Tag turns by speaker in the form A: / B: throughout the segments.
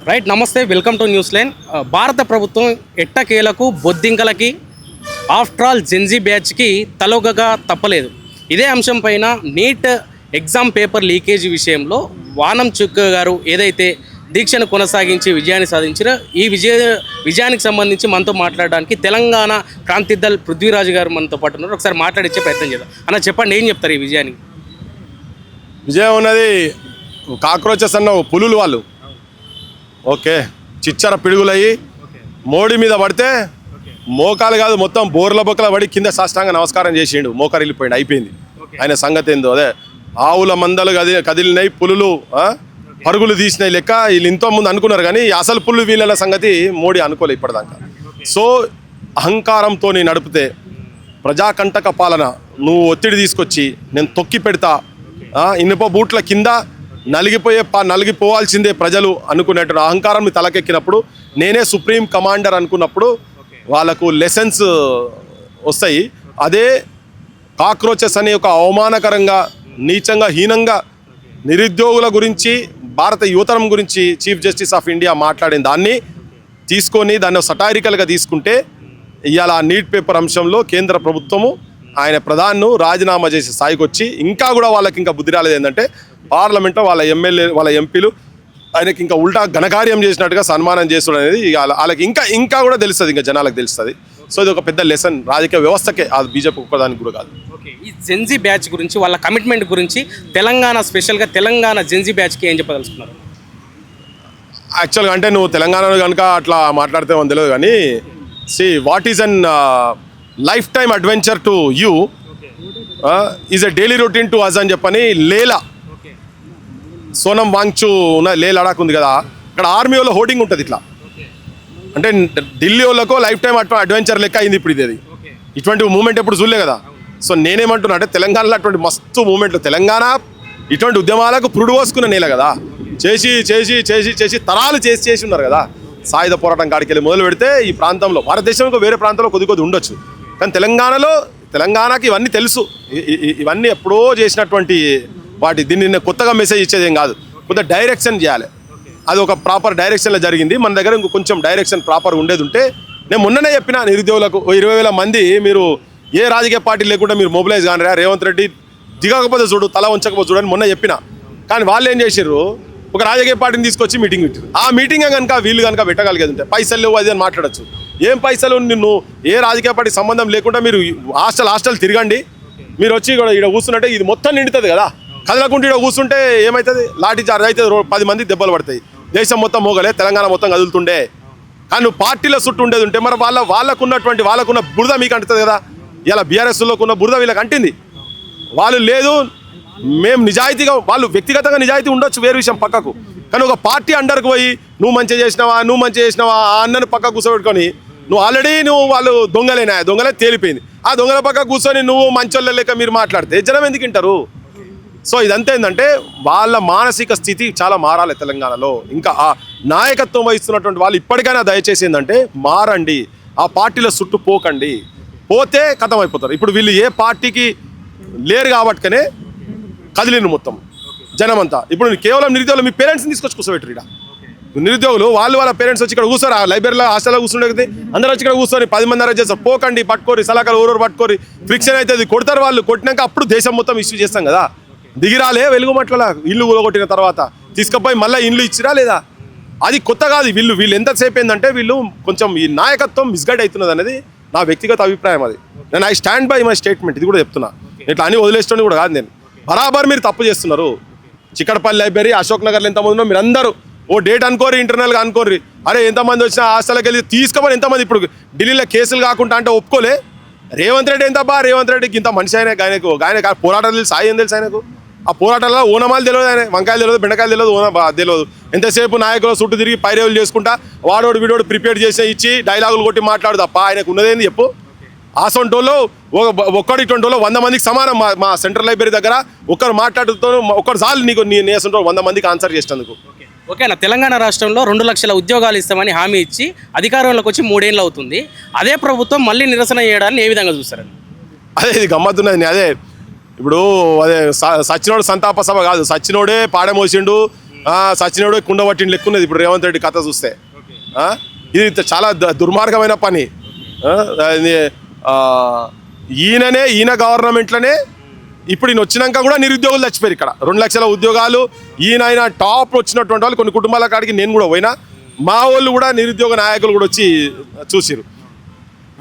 A: Right, నమస్తే, welcome to news line. భారత ప్రభుత్వం ఎట్టకేలకు బొద్దింకలకి ఆఫ్టర్ ఆల్ జెన్జీ బ్యాచ్కి తలొగగా తప్పలేదు. ఇదే అంశం పైన నీట్ ఎగ్జామ్ పేపర్ లీకేజీ విషయంలో వానం చుక్క గారు ఏదైతే దీక్షను కొనసాగించి విజయాన్ని సాధించారో ఈ విజయానికి సంబంధించి మనతో మాట్లాడడానికి తెలంగాణ క్రాంతి దళ్ పృథ్వీరాజు గారు మనతో పాటు ఉన్నారు. ఒకసారి మాట్లాడించే ప్రయత్నం చేద్దాం. అన్న, చెప్పండి, ఏం చెప్తారు ఈ విజయానికి?
B: విజయం ఉన్నది కాక్రోచెస్ అన్న పులులు వాళ్ళు. ఓకే, చిచ్చర పిడుగులయ్యి మోడీ మీద పడితే మోకాలు కాదు మొత్తం బోర్ల బొక్కల పడి కింద సాష్టాంగ నమస్కారం చేసిండు, మోకారు వెళ్ళిపోయింది, అయిపోయింది. ఆయన సంగతి ఏందో అదే. ఆవుల మందలు కదిలినాయి, పులులు పరుగులు తీసినాయి లెక్క వీళ్ళు ఇంతో ముందు అనుకున్నారు, కానీ అసలు పుల్లు వీళ్ళ సంగతి మోడీ అనుకోలే ఇప్పటిదాకా. సో అహంకారంతో నడిపితే ప్రజాకంటక పాలన, నువ్వు ఒత్తిడి తీసుకొచ్చి నేను తొక్కి పెడతా, ఇనుప బూట్ల కింద నలిగిపోవాల్సిందే ప్రజలు అనుకునేటువంటి అహంకారం తలకెక్కినప్పుడు, నేనే సుప్రీం కమాండర్ అనుకున్నప్పుడు వాళ్ళకు లెసన్స్ వస్తాయి. అదే కాక్రోచెస్ అనే ఒక అవమానకరంగా, నీచంగా, హీనంగా నిరుద్యోగుల గురించి, భారత యువతరం గురించి చీఫ్ జస్టిస్ ఆఫ్ ఇండియా మాట్లాడిన దాన్ని తీసుకొని దాన్ని సటారికల్గా తీసుకుంటే ఇవాళ నీట్ పేపర్ అంశంలో కేంద్ర ప్రభుత్వము ఆయన ప్రధాన్ను రాజీనామా చేసే స్థాయికి వచ్చి, ఇంకా కూడా వాళ్ళకి ఇంకా బుద్ధి రాలేదు. ఏంటంటే పార్లమెంట్లో వాళ్ళ ఎమ్మెల్యే వాళ్ళ ఎంపీలు ఆయనకి ఇంకా ఉల్టా ఘనకార్యం చేసినట్టుగా సన్మానం చేస్తుడు అనేది వాళ్ళకి ఇంకా కూడా తెలుస్తుంది, ఇంకా జనాలకు తెలుస్తుంది. సో ఇది ఒక పెద్ద లెసన్ రాజకీయ వ్యవస్థకే, అది బీజేపీ ఒక్కదానికి కూడా కాదు.
A: ఓకే, ఈ జెన్జీ బ్యాచ్ గురించి, వాళ్ళ కమిట్మెంట్ గురించి తెలంగాణ స్పెషల్గా తెలంగాణ జెన్జీ బ్యాచ్కి ఏం చెప్పదలుచుకున్నారు?
B: యాక్చువల్గా అంటే నువ్వు తెలంగాణలో కనుక అట్లా మాట్లాడితే మనకు తెలియదు, కానీ what is an lifetime adventure to you is a daily routine to us అని చెప్పని లేలా సోనం వాంగ్చూ ఉన్న లే లడాక్ ఉంది కదా, ఇక్కడ ఆర్మీ వాళ్ళ హోర్డింగ్ ఉంటుంది ఇట్లా. అంటే ఢిల్లీ వాళ్ళకో లైఫ్ టైం అడ్వెంచర్ లెక్క అయింది ఇప్పుడు ఇది. ఇటువంటి మూమెంట్ ఎప్పుడు చూడలే కదా. సో నేనేమంటున్నా అంటే తెలంగాణలో అటువంటి మస్తు మూమెంట్లు, తెలంగాణ ఇటువంటి ఉద్యమాలకు పురుడు పోసుకున్న నేల కదా. చేసి చేసి చేసి చేసి తరాలు చేసి ఉన్నారు కదా. సాయుధ పోరాటం కాడికి వెళ్ళి మొదలు పెడితే ఈ ప్రాంతంలో, భారతదేశంలో వేరే ప్రాంతంలో కొద్ది ఉండొచ్చు, కానీ తెలంగాణకి ఇవన్నీ తెలుసు. ఇవన్నీ ఎప్పుడో చేసినటువంటి వాటి, దీన్ని కొత్తగా మెసేజ్ ఇచ్చేది ఏం కాదు, కొద్దిగా డైరెక్షన్ చేయాలి. అది ఒక ప్రాపర్ డైరెక్షన్లో జరిగింది. మన దగ్గర ఇంకో కొంచెం డైరెక్షన్ ప్రాపర్ ఉండేది ఉంటే, నేను మొన్ననే చెప్పిన నిరుద్యోగులకు 20,000 మంది మీరు ఏ రాజకీయ పార్టీ లేకుండా మీరు మొబిలైజ్ కానీ రేవంత్ రెడ్డి దిగకపోతే చూడు, తల ఉంచకపోతే చూడని మొన్న చెప్పిన. కానీ వాళ్ళు ఏం చేశారు, ఒక రాజకీయ పార్టీని తీసుకొచ్చి మీటింగ్ పెట్టారు. ఆ మీటింగ్ కనుక వీళ్ళు కనుక పెట్టగలిగేది ఉంటే, పైసలు లేవు అది అని మాట్లాడచ్చు. ఏం పైసలు, నిన్ను ఏ రాజకీయ పార్టీ సంబంధం లేకుండా మీరు హాస్టల్ తిరగండి, మీరు వచ్చి ఇక్కడ కూర్చున్నట్టే ఇది మొత్తం నిండుతుంది కదా. కదలకుండా ఇక్కడ కూర్చుంటే ఏమవుతుంది, లాఠీ చార్జ్ అయితే 10 మంది దెబ్బలు పడతాయి. దేశం మొత్తం మోగలే, తెలంగాణ మొత్తం కదులుతుండే. కానీ నువ్వు పార్టీల చుట్టూ ఉండేది ఉంటే మరి వాళ్ళకున్న బురద మీకు అంటుతుంది కదా. ఇలా బీఆర్ఎస్లోకి ఉన్న బురద వీళ్ళకి అంటింది. వాళ్ళు లేదు, మేము నిజాయితీగా, వాళ్ళు వ్యక్తిగతంగా నిజాయితీ ఉండొచ్చు, వేరే విషయం పక్కకు. కానీ ఒక పార్టీ అండర్కి పోయి నువ్వు మంచిగా చేసినావా ఆ అన్నను పక్క కూర్చోబెట్టుకొని, నువ్వు ఆల్రెడీ వాళ్ళు దొంగలే తేలిపోయింది. ఆ దొంగల పక్క కూర్చొని నువ్వు మంచోళ్ళ లెక్క మీరు మాట్లాడితే జనం ఎందుకు వింటారు? సో ఇదంతా ఏంటంటే వాళ్ళ మానసిక స్థితి చాలా మారాలి తెలంగాణలో. ఇంకా ఆ నాయకత్వం వహిస్తున్నటువంటి వాళ్ళు ఇప్పటికైనా దయచేసి ఏంటంటే మారండి, ఆ పార్టీల చుట్టూ పోకండి. పోతే కథం అయిపోతారు. ఇప్పుడు వీళ్ళు ఏ పార్టీకి లేరు కాబట్టికనే కదిలిను మొత్తం జనమంతా. ఇప్పుడు కేవలం నిరుద్యోగులు మీ పేరెంట్స్ని తీసుకొచ్చి కూర్చోబెట్టరు. ఇక్కడ నిరుద్యోగులు వాళ్ళ పేరెంట్స్ వచ్చి ఇక్కడ కూర్చోరు, ఆ లైబ్రరీలో హాస్టల్లో కూర్చుండే అందరూ వచ్చి ఇక్కడ కూర్చొని 10 మంది అరెస్ట్ చేస్తారు. పోకండి, పట్టుకోరి, సలకాలు ఊరూరు పట్టుకోరి, ఫ్రిక్షన్ అవుతుంది, కొడతారు వాళ్ళు. కొట్టినాక అప్పుడు దేశం మొత్తం ఇష్యూ చేస్తాం కదా. దిగిరాలే వెలుగుమట్ల ఇల్లు కూలగొట్టిన తర్వాత తీసుకుపోయి మళ్ళీ ఇల్లు ఇచ్చిరా లేదా, అది కొత్త కాదు. వీళ్ళు ఎంతసేపు ఏంటంటే వీళ్ళు కొంచెం ఈ నాయకత్వం మిస్గైడ్ అవుతున్నది అనేది నా వ్యక్తిగత అభిప్రాయం. అది నేను I stand by my statement. ఇది కూడా చెప్తున్నా, ఇట్లా అని వదిలేస్తుంది కూడా కాదు నేను. బరాబర్ మీరు తప్పు చేస్తున్నారు. చిక్కడపల్లి లైబ్రరీ, అశోక్ నగర్లో ఎంతమంది ఉన్నారు మీరు అందరూ ఓ డేట్ అనుకోరి, ఇంటర్నల్గా అనుకోరి. అరే ఎంతమంది వచ్చినా హాస్టల్కి వెళ్ళి తీసుకొని ఎంతమంది ఇప్పుడు ఢిల్లీలో కేసులు కాకుండా అంటే ఒప్పుకోలే. రేవంత్ రెడ్డి రేవంత్ రెడ్డికి ఇంత మనిషి ఆయన పోరాటాలు తెలుసు, సాయం తెలుసు ఆయనకు. ఆ పోరాటాల్లో ఓనమాలు తెలియదు, ఆయన వంకాయలు తెలియదు, బెండకాయలు తెలియదు. ఎంతసేపు నాయకులు చుట్టూ తిరిగి పైరేవులు చేసుకుంటా వాడోడు వీడోడు ప్రిపేర్ చేసి ఇచ్చి డైలాగులు కొట్టి మాట్లాడు తప్ప ఆయనకు ఉన్నదేంది చెప్పు. ఆసొంటోళ్ళు ఒక్కడి 100 మందికి సమానం. మా సెంట్రల్ లైబ్రరీ దగ్గర ఒక్కరు మాట్లాడుతూ ఒక్కరు చాలు నీకు నేసంటో 100 మందికి ఆన్సర్ చేసేందుకు.
A: ఓకేనా, తెలంగాణ రాష్ట్రంలో 2 లక్షల ఉద్యోగాలు ఇస్తామని హామీ ఇచ్చి అధికారంలోకి వచ్చి 3 ఏళ్ళు అవుతుంది. అదే ప్రభుత్వం మళ్ళీ నిరసన చేయడాన్ని ఏ విధంగా చూస్తారని?
B: అదే ఇది గమ్మత్తున్నది. అదే ఇప్పుడు అదే సచ్చినోడు సంతాప సభ కాదు, సచ్చినోడే పాడమోసిండు, సచినుడు కుండ పట్టిన లెక్కున్నది ఇప్పుడు రేవంత్ రెడ్డి కథ చూస్తే. ఇది చాలా దుర్మార్గమైన పని. ఈయన గవర్నమెంట్లోనే ఇప్పుడు ఈయన వచ్చినాక కూడా నిరుద్యోగులు చచ్చిపోయారు ఇక్కడ. 2 లక్షల ఉద్యోగాలు ఈయన టాప్ వచ్చినటువంటి వాళ్ళు కొన్ని కుటుంబాల కాడికి నేను కూడా పోయినా, మా వాళ్ళు కూడా నిరుద్యోగ నాయకులు కూడా వచ్చి చూసిరు.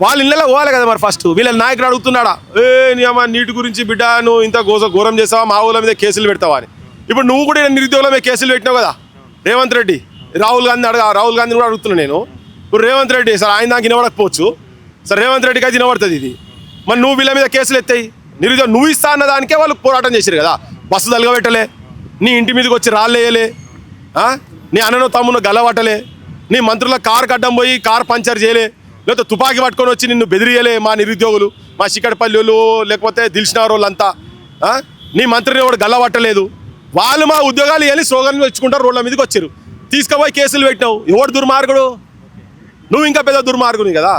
B: వాళ్ళ ఇళ్ళలో పోవాలి కదా మరి ఫస్ట్. వీళ్ళ నాయకుడు అడుగుతున్నాడా, నీటి గురించి బిడ్డ నువ్వు ఇంత ఘోరం చేస్తావా, మా ఊళ్ళ మీద కేసులు పెడతావా అని. ఇప్పుడు నువ్వు కూడా నిరుద్యోగుల మీద కేసులు పెట్టినావు కదా రేవంత్ రెడ్డి. రాహుల్ గాంధీ కూడా అడుగుతున్నాను నేను. ఇప్పుడు రేవంత్ రెడ్డి సార్ ఆయన దాకా వినబడకపోవచ్చు, సరే రేవంత్ రెడ్డికి అయితే వినబడుతుంది ఇది. మరి నువ్వు వీళ్ళ మీద కేసులు ఎత్తాయి. నిరుద్యోగం నువ్వు ఇస్తా అన్న దానికే వాళ్ళు పోరాటం చేశారు కదా. బస్సు తలగబెట్టలే, నీ ఇంటి మీదకి వచ్చి రాళ్ళేయలే, నీ అన్నను తమ్మును గల్లబట్టలే, నీ మంత్రుల కారు కడ్డం పోయి కారు పంచర్ చేయలే, లేకపోతే తుపాకీ పట్టుకొని వచ్చి నిన్ను బెదిరియలే మా నిరుద్యోగులు, మా చిక్కడపల్లి వాళ్ళు లేకపోతే దిల్సినార్ వాళ్ళంతా. నీ మంత్రిని కూడా గల్లబట్టలేదు. వాళ్ళు మా ఉద్యోగాలు వెళ్ళి స్లోగన్లు తెచ్చుకుంటారు, రోడ్ల మీదకి వచ్చారు, తీసుకుపోయి కేసులు పెట్టినావు. ఎవడు దుర్మార్గుడు? నువ్వు ఇంకా పెద్ద దుర్మార్గుని కదా.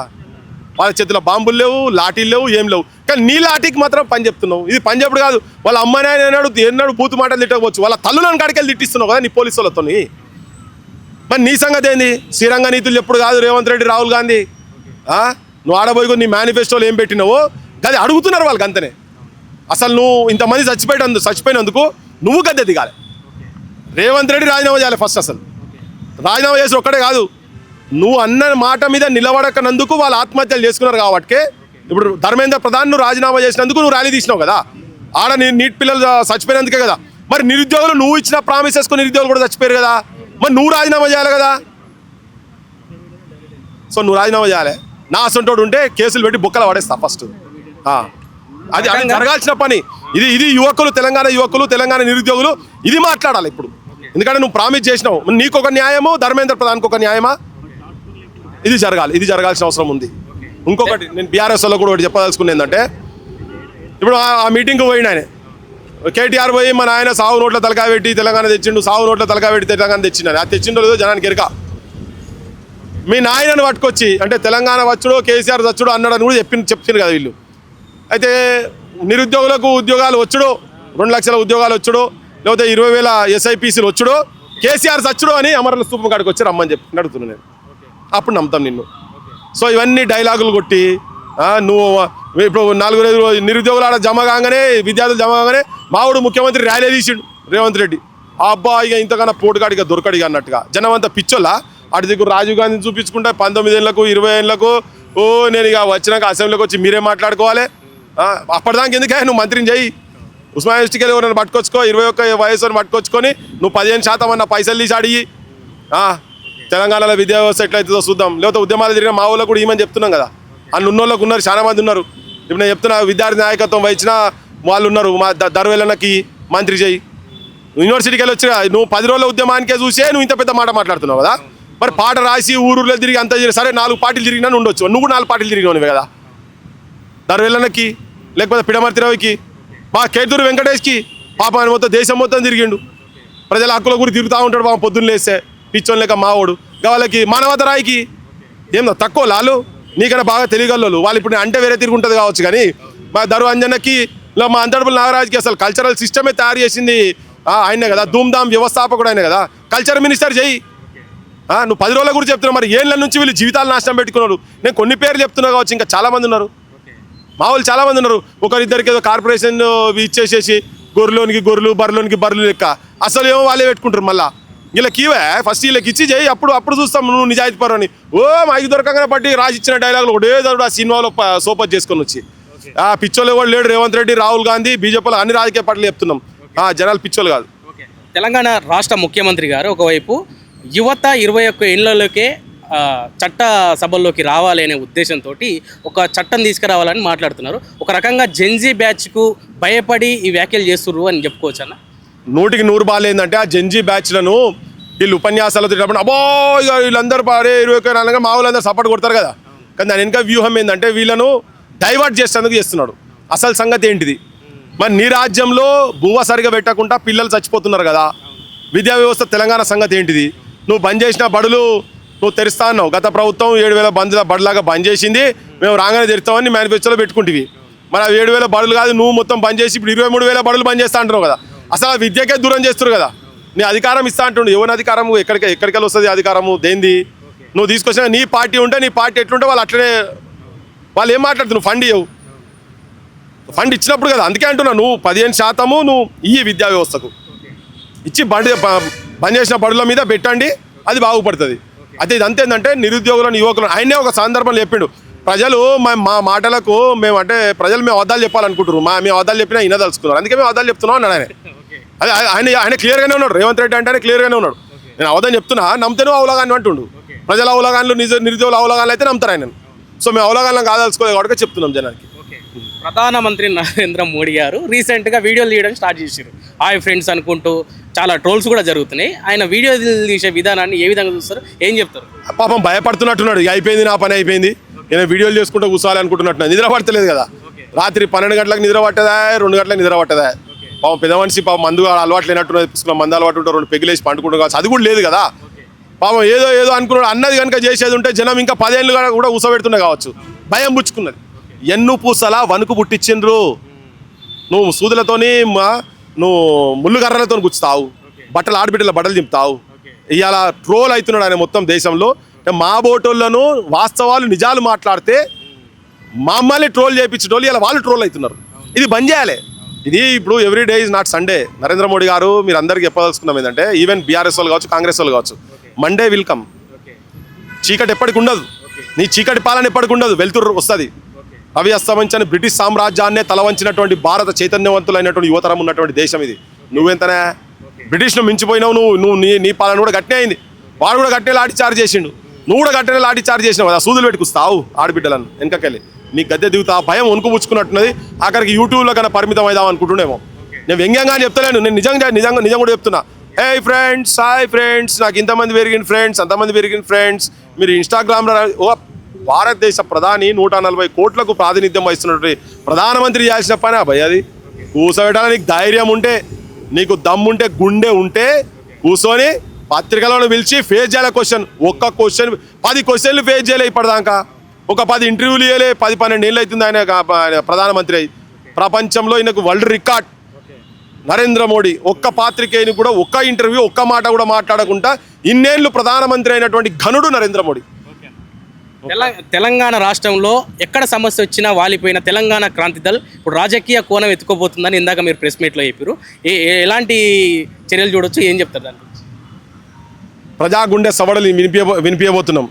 B: వాళ్ళ చేతిలో బాంబులు లేవు, లాఠీలు లేవు, ఏం లేవు, కానీ నీ లాఠీకి మాత్రం పని చెప్తున్నావు. ఇది పని చెప్పుడు కాదు. వాళ్ళ అమ్మాయి ఎన్నాడు బూతు మాటలు తిట్టకపోవచ్చు, వాళ్ళ తల్లులను కాడికెళ్ళి తిట్టిస్తున్నావు కదా నీ పోలీసు వాళ్ళతో. మరి నీ సంగతి ఏంది? శ్రీరంగ నీతులు ఎప్పుడు కాదు రేవంత్ రెడ్డి, రాహుల్ గాంధీ. నువ్వు ఆడబోయి నీ మేనిఫెస్టోలో ఏం పెట్టినావో అది అడుగుతున్నారు వాళ్ళకి అంతనే. అసలు నువ్వు ఇంతమంది చచ్చిపోయినందుకు నువ్వు గద్దె దిగాలి. రేవంత్ రెడ్డి రాజీనామా చేయాలి ఫస్ట్. అసలు రాజీనామా చేసి ఒక్కడే కాదు, నువ్వు అన్న మాట మీద నిలబడకనందుకు వాళ్ళు ఆత్మహత్యలు చేసుకున్నారు కాబట్టి. ఇప్పుడు ధర్మేంద్ర ప్రధాన్ నువ్వు రాజీనామా చేసినందుకు నువ్వు ర్యాలీ తీసినావు కదా, ఆడ నీట్ పిల్లలు చచ్చిపోయినందుకే కదా. మరి నిరుద్యోగులు నువ్వు ఇచ్చిన ప్రామిసెస్కు నిరుద్యోగులు కూడా చచ్చిపోయారు కదా, మరి నువ్వు రాజీనామా చేయాలి కదా. సో నువ్వు రాజీనామా చేయాలి. నా అసంటోడు ఉంటే కేసులు పెట్టి బొక్కలు పడేస్తా ఫస్ట్. అది జరగాల్సిన పని. ఇది యువకులు, తెలంగాణ యువకులు, తెలంగాణ నిరుద్యోగులు ఇది మాట్లాడాలి ఇప్పుడు. ఎందుకంటే నువ్వు ప్రామిస్ చేసినావు, నీకు ఒక న్యాయము, ధర్మేంద్ర ప్రధాన్కి ఒక న్యాయమా. ఇది జరగాలి, ఇది జరగాల్సిన అవసరం ఉంది. ఇంకొకటి నేను బీఆర్ఎస్ లో కూడా ఒకటి చెప్పదలుచుకున్నా ఏంటంటే, ఇప్పుడు ఆ మీటింగ్కి పోయిన ఆయన కేటీఆర్ పోయి మన ఆయన సాగు నోట్ల తలకాయ పెట్టి తెలంగాణ తెచ్చిండు, సాగు నోట్ల తలకాయ పెట్టి తెలంగాణ తెచ్చిండు. అది తెచ్చిండో లేదో జనానికి ఎరక. మీ నాయనను పట్టుకొచ్చి అంటే తెలంగాణ వచ్చుడో కేసీఆర్ వచ్చుడో అన్నాడని కూడా చెప్పింది కదా వీళ్ళు. అయితే నిరుద్యోగులకు ఉద్యోగాలు వచ్చుడో, 2 లక్షల ఉద్యోగాలు వచ్చుడో, లేకపోతే 20,000 SIPCలు వచ్చుడో, కేసీఆర్ చచ్చుడో అని అమరుల స్తూపం కాడికి వచ్చి రమ్మని చెప్పి అడుగుతున్నాను నేను. అప్పుడు నమ్ముతాం నిన్ను. సో ఇవన్నీ డైలాగులు కొట్టి నువ్వు ఇప్పుడు 4 నిరుద్యోగులు ఆడ జమ కాగానే, విద్యార్థులు జమ కాగానే మావుడు ముఖ్యమంత్రి ర్యాలీ తీసిండు రేవంత్ రెడ్డి. అబ్బా ఇక ఇంతకన్నా పోటుగాడిగా దొరకడిగా అన్నట్టుగా జనం అంతా పిచ్చోళ్ళ. అటు దగ్గర రాజీవ్ గాంధీని చూపించుకుంటే 19 ఏళ్ళకు 20 ఏళ్ళకు నేను ఇక వచ్చినాక అసెంబ్లీకి వచ్చి మీరే మాట్లాడుకోవాలి. అప్పటిదాకా ఎందుకే నువ్వు మంత్రిని చేయి. ఉస్మానియా యూనివర్సిటీకి ఎవరైనా పట్టుకొచ్చుకో, 21 వయసుని పట్టుకొచ్చుకొని నువ్వు 15% అన్న పైసలు తీసి అడిగి తెలంగాణలో విద్యా వ్యవస్థ ఎట్లయితుందో చూద్దాం. లేకపోతే ఉద్యమాలు తిరిగిన మా ఊళ్ళో కూడా ఏమని చెప్తున్నాం కదా. అన్ని ఉన్నోళ్ళకు ఉన్నారు, చాలా మంది ఉన్నారు. ఇప్పుడు నేను చెప్తున్నా, విద్యార్థి నాయకత్వం వహించిన వాళ్ళు ఉన్నారు. మా దర్వేలన్నకి మంత్రి చేయి. యూనివర్సిటీకి వెళ్ళి వచ్చిన నువ్వు 10 రోజుల ఉద్యమానికే చూసే నువ్వు ఇంత పెద్ద మాట మాట్లాడుతున్నావు కదా. మరి పాట రాసి ఊరూరులో తిరిగి అంత సరే 4 పార్టీలు తిరిగినా ఉండొచ్చు, నువ్వు 4 పార్టీలు తిరిగినవి కదా. దర్వేలన్నకి లేకపోతే పిడమర్తి రవికి, మా కేతూరు వెంకటేష్కి పాప ఆయన మొత్తం దేశం మొత్తం తిరిగిండు. ప్రజల హక్కుల గురించి తిరుగుతూ ఉంటాడు పాపం పొద్దున్న లేస్తే పిచ్చోని లేక మావోడు. వాళ్ళకి మానవత రాయికి ఏమో తక్కువ లాలు, నీకన్నా బాగా తెలియగలరు వాళ్ళు. ఇప్పుడు అంటే వేరే తిరిగి ఉంటుంది కావచ్చు, కానీ మా దరు అంజనకి మా అంతర్పల్లి నాగరాజ్కి అసలు కల్చరల్ సిస్టమే తయారు చేసింది ఆయనే కదా. ధూమ్ధామ్ వ్యవస్థాపకుడు ఆయన కదా. కల్చర్ మినిస్టర్ చెయ్యి. నువ్వు 10 రోజుల గురించి చెప్తున్నావు, మరి ఏళ్ళ నుంచి వీళ్ళు జీవితాలు నాశనం పెట్టుకున్నారు. నేను కొన్ని పేర్లు చెప్తున్నా కావచ్చు, ఇంకా చాలామంది ఉన్నారు. మా వాళ్ళు చాలామంది ఉన్నారు. ఒకరిద్దరికి ఏదో కార్పొరేషన్ ఇచ్చేసేసి గొర్రెలోనికి గొర్రెలు, బర్రెలోనికి బర్రెలు లెక్క అసలు ఏమో వాళ్ళే పెట్టుకుంటారు. మళ్ళీ వీళ్ళకి ఇవే ఫస్ట్ వీళ్ళకి ఇచ్చి చేయి, అప్పుడు చూస్తాం నువ్వు నిజాయితీ పరని. మైకి దొరకంగానే పట్టి రాసి ఇచ్చిన డైలాగులు ఒకటే చదువు ఆ సినిమాలో సోపత్ చేసుకొని వచ్చి పిచ్చోళ్ళు ఎవరు లేడు. రేవంత్ రెడ్డి, రాహుల్ గాంధీ, బీజేపీలో అన్ని రాజకీయ పార్టీలు చెప్తున్నాం, జనాలు పిచ్చోళ్ళు కాదు.
A: తెలంగాణ రాష్ట్ర ముఖ్యమంత్రి గారు ఒకవైపు యువత 21 ఏళ్లలోకే చట్ట సభల్లోకి రావాలి అనే ఉద్దేశంతో ఒక చట్టం తీసుకురావాలని మాట్లాడుతున్నారు. ఒక రకంగా జెన్జీ బ్యాచ్కు భయపడి ఈ వ్యాఖ్యలు చేస్తున్నారు అని చెప్పుకోవచ్చు అన్న. 100కి 100 బాల్ ఏంటంటే ఆ జెన్జీ బ్యాచ్లను వీళ్ళు ఉపన్యాసాలు తిన్నప్పుడు అబ్బో ఇక వీళ్ళందరూ 21 అనగా మా వాళ్ళందరూ సపోర్ట్ కొడతారు కదా. కానీ దాని వెనుక వ్యూహం ఏంటంటే వీళ్ళను డైవర్ట్ చేసేందుకు చేస్తున్నాడు. అసలు సంగతి ఏంటిది? మరి నీ రాజ్యంలో బువ్వ సరిగా పెట్టకుండా పిల్లలు చచ్చిపోతున్నారు కదా. విద్యా వ్యవస్థ తెలంగాణ సంగతి ఏంటిది? నువ్వు బంద్ చేసిన బడులు నువ్వు తెరుస్తా అన్నావు. గత ప్రభుత్వం 7,000 బడులాగా బంద్ చేసింది. మేము రాగానే తెరుస్తామని మేనిఫెస్టోలో పెట్టుకుంటువి. మరి 7,000 బడులు కాదు, నువ్వు మొత్తం బంద్ చేసి ఇప్పుడు 23,000 బడులు బంద్ చేస్తా అంటున్నావు కదా. అసలు ఆ విద్యకే దూరం చేస్తున్నారు కదా.
B: నీ అధికారం ఇస్తా అంటుండు. ఎవరి అధికారం ఎక్కడికి వస్తుంది అధికారము దేంది? నువ్వు తీసుకొచ్చిన నీ పార్టీ ఉంటే నీ పార్టీ ఎట్లుంటే వాళ్ళు అట్లనే వాళ్ళు ఏం మాట్లాడుతున్నావు? ఫండ్ ఇవ్వవు. ఫండ్ ఇచ్చినప్పుడు కదా, అందుకే అంటున్నా నువ్వు 15% నువ్వు ఈ విద్యా వ్యవస్థకు ఇచ్చి బంద్ చేసిన బడుల మీద పెట్టండి, అది బాగుపడుతుంది. అయితే ఇదంతా ఏంటంటే నిరుద్యోగులను యువకులను ఆయనే ఒక సందర్భంలో చెప్పిండు, ప్రజలు మా మాటలకు మేము అంటే ప్రజలు మేము అబద్ధాలు చెప్పాలనుకుంటున్నారు, మేము అబద్ధాలు చెప్పినా వినదలుచుకున్నారు, అందుకే మేము అబద్ధాలు చెప్తున్నాం అన్నాడు ఆయన. అదే ఆయన క్లియర్గానే ఉన్నాడు, రేవంత్ రెడ్డి అంటే క్లియర్గానే ఉన్నాడు. నేను అబద్ధం చెప్తున్నా, నమ్ముతేనే అవలాగాన్ని అంటుండు. ప్రజల అవలాగాన్లు నిరుద్యోగుల అవలాగాన్లు అయితే నమ్ముతారు ఆయన. సో మేము అవలాగాన్లను కాదలుచుకోలేదు కాబట్టి చెప్తున్నాం జనానికి.
A: ప్రధానమంత్రి నరేంద్ర మోడీ గారు రీసెంట్గా వీడియోలు తీయడం స్టార్ట్ చేశారు. హాయ్ ఫ్రెండ్స్ అనుకుంటూ చాలా ట్రోల్స్ కూడా జరుగుతున్నాయి. ఆయన వీడియో తీసే విధానాన్ని ఏ విధంగా చూస్తారు, ఏం చెప్తారు?
B: పాపం భయపడుతున్నట్టున్నాడు, అయిపోయింది నా పని అయిపోయింది, నేను వీడియోలు చేసుకుంటూ కూర్చోవాలి అనుకుంటున్నట్టున్నాడు. నిద్ర పడతలేదు కదా, రాత్రి 12 గంటలకు నిద్ర పట్టదా, 2 గంటలకు నిద్ర పట్టదా. పాపం పెద్ద మనిషి పాపం మందు అలవాటు లేనట్టున్నది, పుస్తకం మందు అలవాటు ఉంటే 2 పెగ్గులేసి పండుకుంటూ కావచ్చు, అది కూడా లేదు కదా. పాపం ఏదో అనుకున్నాడు, అన్నది కనుక చేసేది ఉంటే జనం ఇంకా 10 ఏళ్ళు కూడా ఊసబెడుతున్నా కావచ్చు. భయం పుచ్చుకున్నది. ఎన్ను పూసలా వణుకు పుట్టించిండ్రు. నువ్వు సూదులతోని నువ్వు ముళ్ళుగర్రలతో గుచ్చుతావు, బట్టలు ఆడబిడ్డల బట్టలు దింపుతావు. ఇవాళ ట్రోల్ అవుతున్నాడు ఆయన మొత్తం దేశంలో. మా బోటోళ్ళను వాస్తవాలు నిజాలు మాట్లాడితే మమ్మల్ని ట్రోల్ చేయించటోళ్ళు ఇలా వాళ్ళు ట్రోల్ అవుతున్నారు. ఇది బంద్ చేయాలి. ఇది ఇప్పుడు every day is not Sunday. Narendra Modi గారు మీరు అందరికీ చెప్పదలుచుకున్నాం ఏంటంటే, ఈవెన్ బీఆర్ఎస్ వాళ్ళు కావచ్చు, కాంగ్రెస్ వాళ్ళు కావచ్చు, మండే విల్ కమ్. చీకటి ఎప్పటికి ఉండదు, నీ చీకటి పాలన ఎప్పటికి ఉండదు, వెలుతురు వస్తుంది. అవి అస్తమించని బ్రిటిష్ సామ్రాజ్యాన్నే తలవంచినటువంటి భారత చైతన్యవంతులైనటువంటి యువతరం ఉన్నటువంటి దేశం ఇది. నువ్వెంతనే బ్రిటిష్ను మించిపోయినావు. నువ్వు నీ పాలన కూడా గట్టినే అయింది. వాడు కూడా గట్టినే లాఠీ చార్జ్ చేసిండు, నువ్వు కూడా గట్టినే లాఠీ చార్జ్ చేసినావు కదా. సూదులు పెట్టుకుస్తావు ఆడబిడ్డలను వెనకకెళ్ళి, నీ గద్దె దిగుతా భయం వణుకుపుచ్చుకున్నట్టున్నది. ఆఖరికి యూట్యూబ్లో కన్నా పరిమితం అవుదాం అనుకుంటున్నామో. నేను వ్యంగ్యంగా చెప్తలేను, నేను నిజం కూడా చెప్తున్నా. హే ఫ్రెండ్స్, హాయ్ ఫ్రెండ్స్, నాకు ఇంతమంది పెరిగిన ఫ్రెండ్స్, అంతమంది పెరిగిన ఫ్రెండ్స్. మీరు ఇన్స్టాగ్రామ్లో భారతదేశ ప్రధాని 140 కోట్లకు ప్రాతినిధ్యం వహిస్తున్నటువంటి ప్రధానమంత్రి చేయాల్సిన పని అబ్బాయి అది. కూర్చోబెట్టాలని నీకు ధైర్యం ఉంటే, నీకు దమ్ముంటే, గుండె ఉంటే కూర్చొని పత్రికలను పిలిచి ఫేస్ చేయాలి. ఒక్క క్వశ్చన్ 10 క్వశ్చన్లు ఫేస్ చేయలే ఇప్పటిదాకా. ఒక 10 ఇంటర్వ్యూలు ఇవ్వలే. 10-12 ఏళ్ళు అవుతుంది ఆయన ప్రధానమంత్రి అయి. ప్రపంచంలో ఈయనకు వరల్డ్ రికార్డ్ నరేంద్ర మోడీ. ఒక్క పాత్రికేయుని కూడా ఒక్క ఇంటర్వ్యూ ఒక్క మాట కూడా మాట్లాడకుండా ఇన్నేళ్ళు ప్రధానమంత్రి అయినటువంటి ఘనుడు నరేంద్ర మోడీ.
A: తెలంగాణ రాష్ట్రంలో ఎక్కడ సమస్య వచ్చినా వాలిపోయిన తెలంగాణ క్రాంతి దళ్ ఇప్పుడు రాజకీయ కోణం ఎత్తుకోబోతుందని ఇందాక మీరు ప్రెస్ మీట్లో చెప్పారు. ఎలాంటి చర్యలు చూడొచ్చు, ఏం చెప్తారు దాని గురించి?
B: ప్రజా గుండె సవడలు వినిపించబోతున్నాం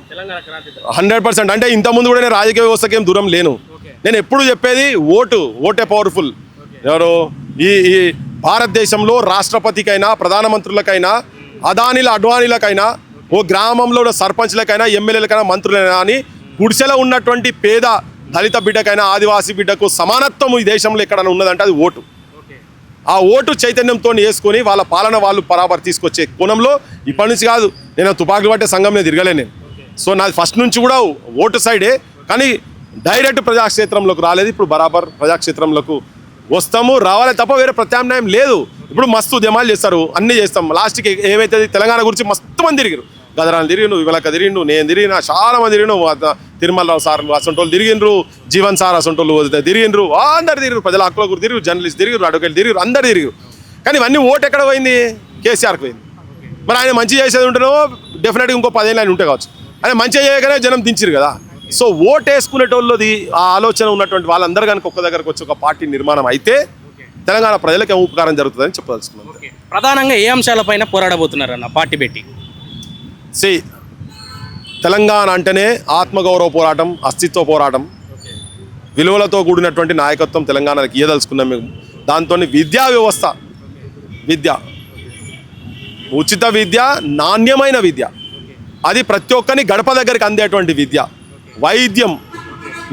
B: 100%. అంటే ఇంతకుముందు కూడా నేను రాజకీయ వ్యవస్థకి ఏం దూరం లేను. నేను ఎప్పుడు చెప్పేది ఓటే పవర్ఫుల్. ఎవరు ఈ భారతదేశంలో రాష్ట్రపతికైనా, ప్రధానమంత్రులకైనా, అడ్వానీలకైనా, ఓ గ్రామంలో సర్పంచ్లకైనా, ఎమ్మెల్యేలకైనా, మంత్రులైనా అని గుడిసెలో ఉన్నటువంటి పేద దళిత బిడ్డకైనా, ఆదివాసీ బిడ్డకు సమానత్వం ఈ దేశంలో ఎక్కడైనా ఉన్నదంటే అది ఓటు. ఆ ఓటు చైతన్యంతో వేసుకొని వాళ్ళ పాలన వాళ్ళు బరాబర్ తీసుకొచ్చే కోణంలో ఇప్పటి నుంచి కాదు, నేను తుపాకులు పట్టే సంఘంలో తిరగలేను నేను. సో నాది ఫస్ట్ నుంచి కూడా ఓటు సైడే, కానీ డైరెక్ట్ ప్రజాక్షేత్రంలోకి రాలేదు. ఇప్పుడు బరాబర్ ప్రజాక్షేత్రంలోకి వస్తాము, రావాలి తప్ప వేరే ప్రత్యామ్నాయం లేదు. ఇప్పుడు మస్తు ఉద్యమాలు చేస్తారు, అన్నీ చేస్తాం. లాస్ట్కి ఏమైతే తెలంగాణ గురించి మస్తు మంది తిరిగిరు. గదరాలు తిరిగిండు, విమలక తిరిగిండు, నేను తిరిగిన, చాలా మంది తిరిగిను. తిరుమలరావు సార్ అసంటోళ్ళు తిరిగిండ్రు, జీవన్ సార్ అసంటోళ్ళు తిరిగిండ్రు, అందరు తిరిగిరు. ప్రజల హక్కుల గురించి తిరిగి, జర్నలిస్ట్ తిరిగిరు, అడ్వకేట్ తిరిగిరు, అందరు తిరిగిరు. కానీ ఇవన్నీ ఓటు ఎక్కడ పోయింది? కేసీఆర్కి పోయింది. మరి ఆయన మంచి చేసేది ఉంటేనో డెఫినెట్గా ఇంకో 10 ఏళ్ళు ఆయన ఉంటే కావచ్చు. ఆయన మంచిగా చేయగానే జనం దించిరు కదా. సో ఓటు వేసుకునేటోళ్ళది ఆ ఆలోచన ఉన్నటువంటి వాళ్ళందరూ కనుక ఒక్క దగ్గరకు వచ్చి ఒక పార్టీ నిర్మాణం అయితే తెలంగాణ ప్రజలకు ఉపకారం జరుగుతుందని చెప్పదలుచుకున్నాను.
A: ప్రధానంగా ఏ అంశాలపైన పోరాడబోతున్నారు అన్న పార్టీ పెట్టి?
B: తెలంగాణ అంటేనే ఆత్మగౌరవ పోరాటం, అస్తిత్వ పోరాటం, విలువలతో కూడినటువంటి నాయకత్వం తెలంగాణకి ఇయ్యదలుచుకున్నాం మేము. దాంతో విద్యా వ్యవస్థ, ఉచిత విద్య, నాణ్యమైన విద్య, అది ప్రతి ఒక్కరిని గడప దగ్గరికి అందేటువంటి విద్య, వైద్యం,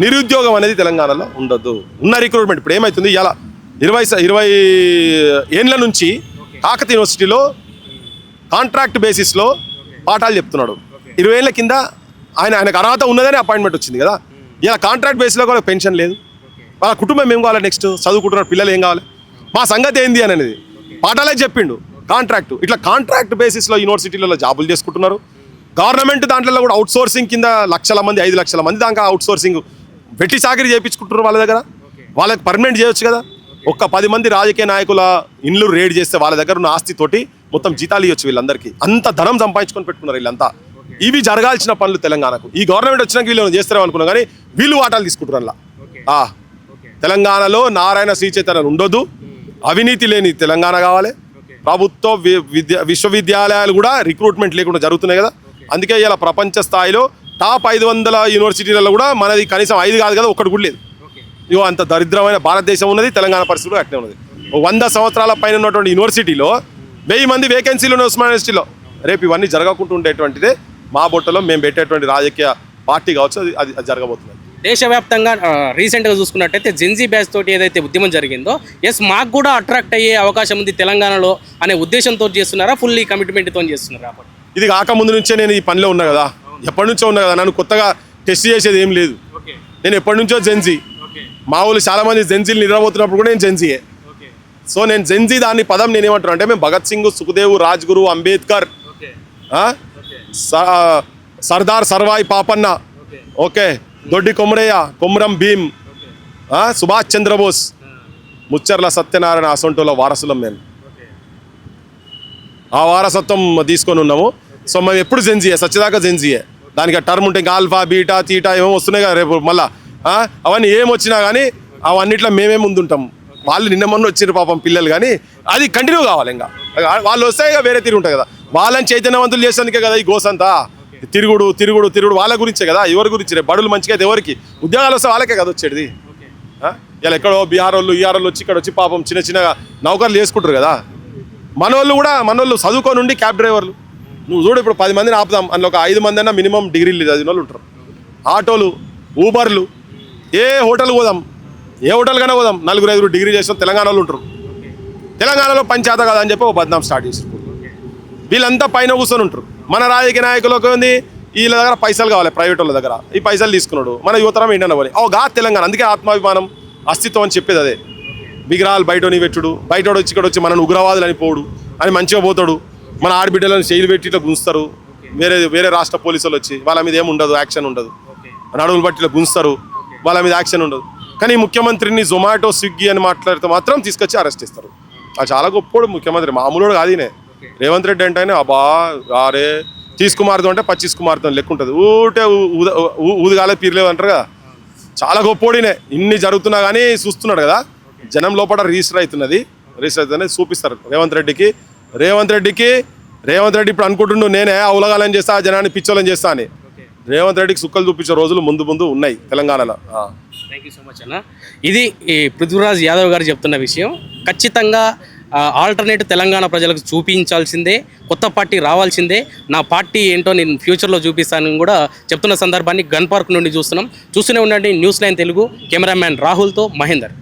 B: నిరుద్యోగం అనేది తెలంగాణలో ఉండదు. ఉన్న రిక్రూట్మెంట్ ఇప్పుడు ఏమవుతుంది, ఇలా 20 ఏళ్ళ నుంచి కాకతీయ యూనివర్సిటీలో కాంట్రాక్ట్ బేసిస్లో పాఠాలు చెప్తున్నాడు. 20 ఏళ్ళ కింద ఆయనకు అర్హత ఉన్నదనే అపాయింట్మెంట్ వచ్చింది కదా. ఇలా కాంట్రాక్ట్ బేస్లో కూడా పెన్షన్ లేదు. వాళ్ళ కుటుంబం ఏం కావాలి, నెక్స్ట్ చదువుకుంటున్నారు పిల్లలు ఏం కావాలి, మా సంగతి ఏంది అనేది పాఠాలే చెప్పిండు. కాంట్రాక్ట్, ఇట్లా కాంట్రాక్ట్ బేసిస్లో యూనివర్సిటీలలో జాబులు చేసుకుంటున్నారు. గవర్నమెంట్ దాంట్లో కూడా అవుట్ సోర్సింగ్ కింద 1,00,000 మంది 5,00,000 మంది దాకా అవుట్ సోర్సింగ్ వెట్టి చాకరీ చేయించుకుంటున్నారు వాళ్ళ దగ్గర. వాళ్ళకి పర్మనెంట్ చేయొచ్చు కదా. ఒక్క 10 మంది రాజకీయ నాయకుల ఇండ్లు రేడ్ చేస్తే వాళ్ళ దగ్గర ఉన్న ఆస్తితోటి మొత్తం జీతాలు ఇవ్వచ్చు వీళ్ళందరికీ. అంత ధనం సంపాదించుకొని పెట్టుకున్నారు వీళ్ళంతా. ఇవి జరగాల్సిన పనులు తెలంగాణకు. ఈ గవర్నమెంట్ వచ్చినాక వీళ్ళు చేస్తారేమో అనుకున్నాం, కానీ వీళ్ళు వాటాలు తీసుకుంటారు అలా. తెలంగాణలో నారాయణ శ్రీ చైతన్య ఉండొద్దు, అవినీతి లేని తెలంగాణ కావాలి. ప్రభుత్వ విశ్వవిద్యాలయాలు కూడా రిక్రూట్మెంట్ లేకుండా జరుగుతున్నాయి కదా. అందుకే ఇలా ప్రపంచ స్థాయిలో టాప్ 500 యూనివర్సిటీలలో కూడా మనది కనీసం 5 కాదు కదా, ఒక్కటి కూడా లేదు. ఇగో అంత దరిద్రమైన భారతదేశం ఉన్నది, తెలంగాణ పరిస్థితులు అట్నే ఉన్నది. 100 సంవత్సరాల పైన ఉన్నటువంటి యూనివర్సిటీలో 1000 మంది వేకెన్సీలు ఉన్నాయి ఉస్మానియా యూనివర్సిటీలో. రేపు ఇవన్నీ జరగకుండా ఉండేటువంటిదే మా బొట్టలో మేము పెట్టేటువంటి రాజకీయ పార్టీ కావచ్చు, అది జరగబోతుంది.
A: దేశవ్యాప్తంగా రీసెంట్గా చూసుకున్నట్టయితే జెన్జీ బ్యాచ్ తోటి ఏదైతే ఉద్యమం జరిగిందో, ఎస్ మాకు కూడా అట్రాక్ట్ అయ్యే అవకాశం ఉంది తెలంగాణలో అనే ఉద్దేశంతో చేస్తున్నారా, ఫుల్లీ కమిట్మెంట్తో చేస్తున్నారా?
B: ఇది కాకముందు నుంచే నేను ఈ పనిలో ఉన్నా కదా, ఎప్పటి నుంచో ఉన్నా కదా. నన్ను కొత్తగా టెస్ట్ చేసేది ఏం లేదు. నేను ఎప్పటి నుంచో జెన్జీ. మా ఊళ్ళు చాలా మంది జెన్జీలు నిద్రపోతున్నప్పుడు కూడా నేను జెన్జీయే. సో నేను జెన్జీ దాని పదం నేనేమంటాను అంటే, మేము భగత్ సింగ్, సుఖదేవ్, రాజ్గురు, అంబేద్కర్, సర్దార్ సర్వాయి పాపన్న, ఓకే, దొడ్డి కొమరయ్య, కొమరం భీమ్, సుభాష్ చంద్రబోస్, ముచ్చర్ల సత్యనారాయణ అసొంటోల వారసులం మేము. ఆ వారసత్వం తీసుకొని ఉన్నాము. సో మేము ఎప్పుడు జెన్జీయే, సత్యదాకా జెన్జీయే. దానికి టర్మ్ ఉంటే ఇంకా ఆల్ఫా, బీటా, తీటా ఏమో వస్తున్నాయి కదా రేపు మళ్ళా. అవన్నీ ఏమొచ్చినా కానీ అవన్నిట్లో మేమే ముందుంటాం. వాళ్ళు నిన్న మొన్న వచ్చిన పాపం పిల్లలు, కానీ అది కంటిన్యూ కావాలి. ఇంకా వాళ్ళు వస్తే ఇక వేరే తిరిగి ఉంటాయి కదా. వాళ్ళని చైతన్యవంతులు చేసేందుకే కదా ఈ గోసంతా. తిరుగుడు తిరుగుడు తిరుగుడు వాళ్ళ గురించే కదా. ఎవరి గురించి రేపు బడులు మంచిగా అయితే ఎవరికి ఉద్యోగాలు వస్తే వాళ్ళకే కదా వచ్చేది. ఇలా ఎక్కడో బీహార్ వాళ్ళు ఈఆర్ఓళ్ళు వచ్చి ఇక్కడ వచ్చి పాపం చిన్న చిన్నగా నౌకర్లు చేసుకుంటారు కదా. మనోళ్ళు చదువుకొని ఉండి క్యాబ్ డ్రైవర్లు. నువ్వు చూడు, ఇప్పుడు 10 మందిని ఆపుదాం, అందులో ఒక 5 మంది అయినా మినిమం డిగ్రీలు చదివిన వాళ్ళు ఉంటారు. ఆటోలు, ఊబర్లు, ఏ హోటల్ పోదాం, ఏ హోటల్ కన్నా పోదాం, 4-5 డిగ్రీ చేసిన తెలంగాణలో ఉంటారు. తెలంగాణలో పంచాయత కదా అని చెప్పి ఒక బద్నాం స్టార్ట్ చేసారు. వీళ్ళంతా పైన కూర్చొని ఉంటారు. మన రాజకీయ నాయకులకు ఉంది, వీళ్ళ దగ్గర పైసలు కావాలి, ప్రైవేట్ వాళ్ళ దగ్గర. ఈ పైసలు తీసుకున్నాడు మన యువతరం ఏంటన్నా పోయి గా తెలంగాణ. అందుకే ఆత్మాభిమానం, అస్తిత్వం అని చెప్పేది అదే. విగ్రహాలు బయటని పెట్టుడు, బయటోడు వచ్చి ఇక్కడ వచ్చి మనను ఉగ్రవాదులు అని పోడు అని మంచిగా పోతాడు. మన ఆడబిడ్డలను శైలి పెట్టి ఇట్లా గుంజుతారు. వేరే రాష్ట్ర పోలీసులు వచ్చి వాళ్ళ మీద ఏముండదు, యాక్షన్ ఉండదు. నడువులు బట్టి ఇట్లా గుంజుతారు, వాళ్ళ మీద యాక్షన్ ఉండదు. కానీ ముఖ్యమంత్రిని జొమాటో, స్విగ్గీ అని మాట్లాడితే మాత్రం తీసుకొచ్చి అరెస్ట్ చేస్తారు. అది చాలా గొప్పోడు ముఖ్యమంత్రి, మామూలుడు కాదీనే. రేవంత్ రెడ్డి అంటే అబ్బా అరే తీసుకుమారుతాం అంటే 25 కుమారుతాం లెక్క ఉంటుంది. ఊటే ఊదిగాలే పీరలేవు అంటారు కదా. చాలా గొప్పోడినే. ఇన్ని జరుగుతున్నా కానీ చూస్తున్నాడు కదా, జనం లోపల రిజిస్టర్ అవుతున్నది చూపిస్తారు రేవంత్ రెడ్డికి ఇప్పుడు అనుకుంటుండు నేనే అవలగాలని చేస్తా, జనాన్ని పిచ్చోలని చేస్తా అని. రేవంత్ రెడ్డికి సుక్కలు చూపించే రోజులు ముందు ఉన్నాయి తెలంగాణలో.
A: థ్యాంక్ యూ సో మచ్ అన్న. ఇది ఈ పృథ్వీరాజ్ యాదవ్ గారు చెప్తున్న విషయం. ఖచ్చితంగా ఆల్టర్నేట్ తెలంగాణ ప్రజలకు చూపించాల్సిందే, కొత్త పార్టీ రావాల్సిందే. నా పార్టీ ఏంటో నేను ఫ్యూచర్లో చూపిస్తానని కూడా చెప్తున్న సందర్భాన్ని గన్ పార్క్ నుండి చూస్తూనే ఉండండి న్యూస్ 9 తెలుగు. కెమెరామ్యాన్ రాహుల్తో మహేందర్.